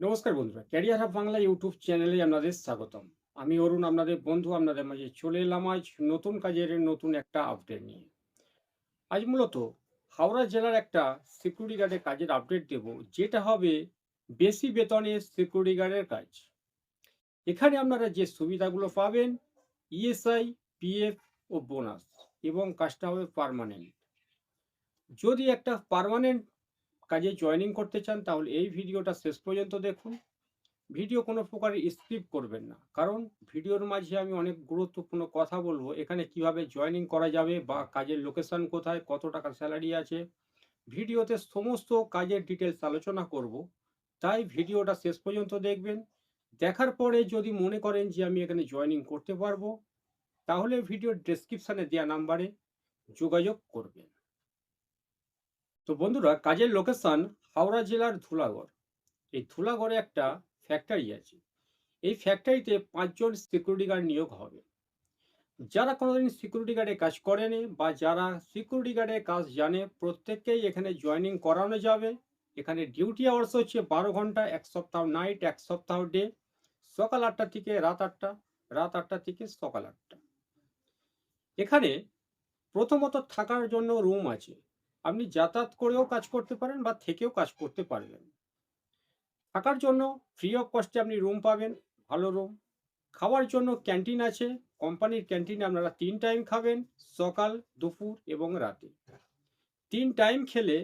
নমস্কার বন্ধুরা, career hub Bangla YouTube চ্যানেলে আপনাদের স্বাগতম। আমি অরুণ, আপনাদের বন্ধু। আপনাদের মাঝে চলে এলাম আজ নতুন কাজের নতুন একটা আপডেট নিয়ে। আজ মূলত হাওড়া জেলার একটা সিকিউরিটি গার্ডের কাজের আপডেট দেব, যেটা হবে বেশি বেতনের সিকিউরিটি গার্ডের কাজ। এখানে আপনারা যে সুবিধাগুলো পাবেন: ইএসআই, পিএফ ও বোনাস, এবং কাজটা হবে পার্মানেন্ট। যদি একটা পার্মানেন্ট কাজে জয়েনিং করতে চান তাহলে এই ভিডিওটা শেষ পর্যন্ত দেখুন। ভিডিও কোনো প্রকার স্কিপ করবেন না, কারণ ভিডিওর মাঝে আমি অনেক গুরুত্বপূর্ণ কথা বলবো। এখানে কিভাবে জয়েনিং করা যাবে, বা কাজের লোকেশন কোথায়, কত টাকা স্যালারি আছে, ভিডিওতে সমস্ত কাজের ডিটেলস আলোচনা করব। তাই ভিডিওটা শেষ পর্যন্ত দেখবেন। দেখার পরে যদি মনে করেন যে আমি এখানে জয়েনিং করতে পারবো, তাহলে ভিডিওর ডেসক্রিপশানে দেওয়া নাম্বারে যোগাযোগ করবেন। তো বন্ধুরা, কাজের লোকেশন হাওড়া জেলার ধুলাগড়। এই ধুলাগড়ে একটা ফ্যাক্টরি আছে। এই ফ্যাক্টরিতে 5 জন সিকিউরিটি গার্ড নিয়োগ হবে। যারা কোনোদিন সিকিউরিটি গার্ডে কাজ করেনি বা যারা সিকিউরিটি গার্ডের কাজ জানে, প্রত্যেককেই এখানে জয়েনিং করানো যাবে। এখানে ডিউটি আওয়ার্স হচ্ছে 12 ঘন্টা, এক সপ্তাহ নাইট, এক সপ্তাহ ডে। সকাল 8টা থেকে রাত 8টা, রাত 8টা থেকে সকাল 8টা। এখানে প্রথমত থাকার জন্য রুম আছে। আপনি যাতায়াত করেও কাজ করতে পারেন বা থেকেও কাজ করতে পারবেন। থাকার জন্য ফ্রি অফ কস্টে আপনি রুম পাবেন, ভালো রুম। খাওয়ার জন্য ক্যান্টিন আছে। কোম্পানির ক্যান্টিনে আপনারা 3 টাইম খাবেন: সকাল, দুপুর এবং রাতে। 3 টাইম খেলে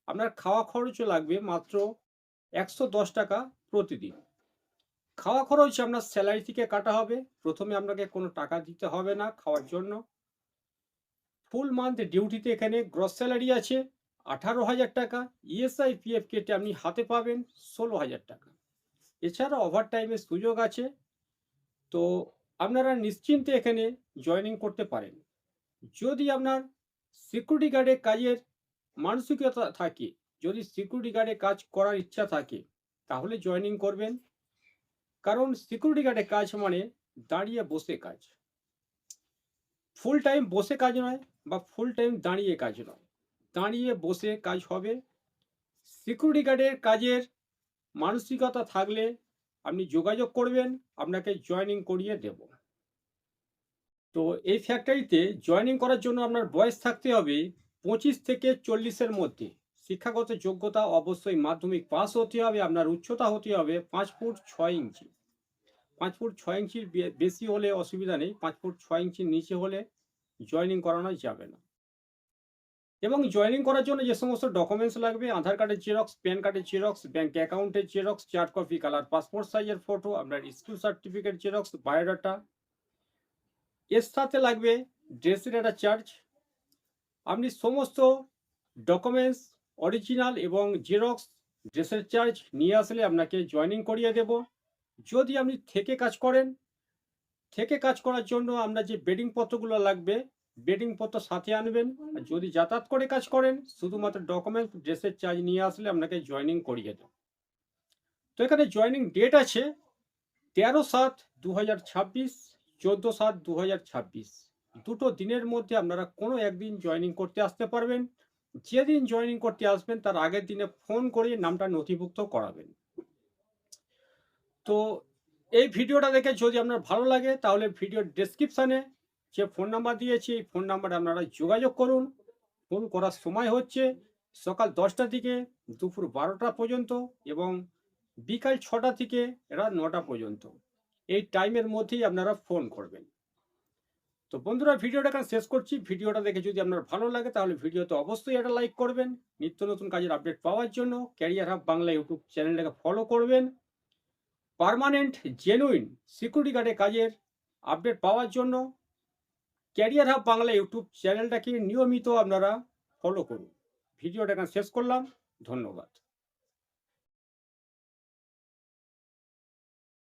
আপনার খাওয়া খরচ লাগবে মাত্র 110 টাকা প্রতিদিন। খাওয়া খরচ আপনার স্যালারি থেকে কাটা হবে। প্রথমে আপনাকে কোনো টাকা দিতে হবে না খাওয়ার জন্য। ফুল মান্থ ডিউটিতে এখানে গ্রস স্যালারি আছে 18,000 টাকা। ইএসআই পিএফ কেটে আপনি হাতে পাবেন 16,000 টাকা। এছাড়া ওভার টাইমের সুযোগ আছে। তো আপনারা নিশ্চিন্তে এখানে জয়েনিং করতে পারেন। যদি আপনার সিকিউরিটি গার্ডে কাজের মানসিকতা থাকে, যদি সিকিউরিটি গার্ডে কাজ করার ইচ্ছা থাকে, তাহলে জয়েনিং করবেন। কারণ সিকিউরিটি গার্ডে কাজ মানে দাঁড়িয়ে বসে কাজ। ফুল টাইম বসে কাজ নয়, বা ফুল টাইম দাঁড়িয়ে কাজ নয়, দাঁড়িয়ে বসে কাজ হবে। সিকিউরিটি গার্ডের কাজের মানসিকতা থাকলে আপনি যোগাযোগ করবেন, আপনাকে জয়েনিং করিয়ে দেব। তো এই ফ্যাক্টরিতে জয়েনিং করার জন্য আপনার বয়স থাকতে হবে 25 থেকে 40-এর মধ্যে। শিক্ষাগত যোগ্যতা অবশ্যই মাধ্যমিক পাস হতে হবে। আপনার উচ্চতা হতে হবে 5 ফুট 6 ইঞ্চি। 5 ফুট 6 ইঞ্চির বেশি হলে অসুবিধা নেই, 5 ফুট 6 ইঞ্চির নিচে হলে জয়েনিং করানো যাবে না। এবং জয়েনিং করার জন্য যে সমস্ত ডকুমেন্টস লাগবে: আধার কার্ডের জেরক্স, প্যান কার্ডের জেরক্স, ব্যাংক অ্যাকাউন্টের জেরক্স, 4 কপি কালার পাসপোর্ট সাইজের ফটো, আপনার স্কুল সার্টিফিকেট জেরক্স, বায়োডাটা। এর সাথে লাগবে ড্রেসের একটা চার্জ। আপনি সমস্ত ডকুমেন্টস অরিজিনাল এবং জেরক্স, ড্রেসের চার্জ নিয়ে আসলে আপনাকে জয়েনিং করিয়ে দেব। যদি আপনি থেকে কাজ করেন, থেকে কাজ করার জন্য আপনার যে বেডিং পত্রগুলো লাগবে, বেডিং পত্র সাথে আনবেন। আর যদি যাতায়াত করে কাজ করেন, শুধুমাত্র ডকুমেন্টস, ড্রেসের চার্জ নিয়ে আসলে আপনাকে জয়েনিং করিয়ে দেব। তো এখানে জয়েনিং ডেট আছে 13/7/2026, 14/7/2026। দুটো দিনের মধ্যে আপনারা কোনো একদিন জয়েনিং করতে আসতে পারবেন। যেদিন জয়েনিং করতে আসবেন তার আগের দিনে ফোন করে নামটা নথিভুক্ত করাবেন। তো এই ভিডিওটা দেখে যদি আপনার ভালো লাগে, তাহলে ভিডিওর ডেসক্রিপশানে যে ফোন নাম্বার দিয়েছি, এই ফোন নাম্বারে আপনারা যোগাযোগ করুন। ফোন করার সময় হচ্ছে সকাল 10টা থেকে দুপুর 12টা পর্যন্ত, এবং বিকাল 6টা থেকে রাত 9টা পর্যন্ত। এই টাইমের মধ্যেই আপনারা ফোন করবেন। তো বন্ধুরা, ভিডিওটা এখানে শেষ করছি। ভিডিওটা দেখে যদি আপনার ভালো লাগে, তাহলে ভিডিওতে অবশ্যই একটা লাইক করবেন। নিত্য নতুন কাজের আপডেট পাওয়ার জন্য ক্যারিয়ার হাব বাংলা ইউটিউব চ্যানেলটাকে ফলো করবেন। পার্মানেন্ট জেনুইন সিকিউরিটি গার্ডে কাজের আপডেট পাওয়ার জন্য ক্যারিয়ার হাব বাংলা ইউটিউব চ্যানেলটাকে নিয়মিত আপনারা ফলো করুন। ভিডিওটা এখানে শেষ করলাম। ধন্যবাদ।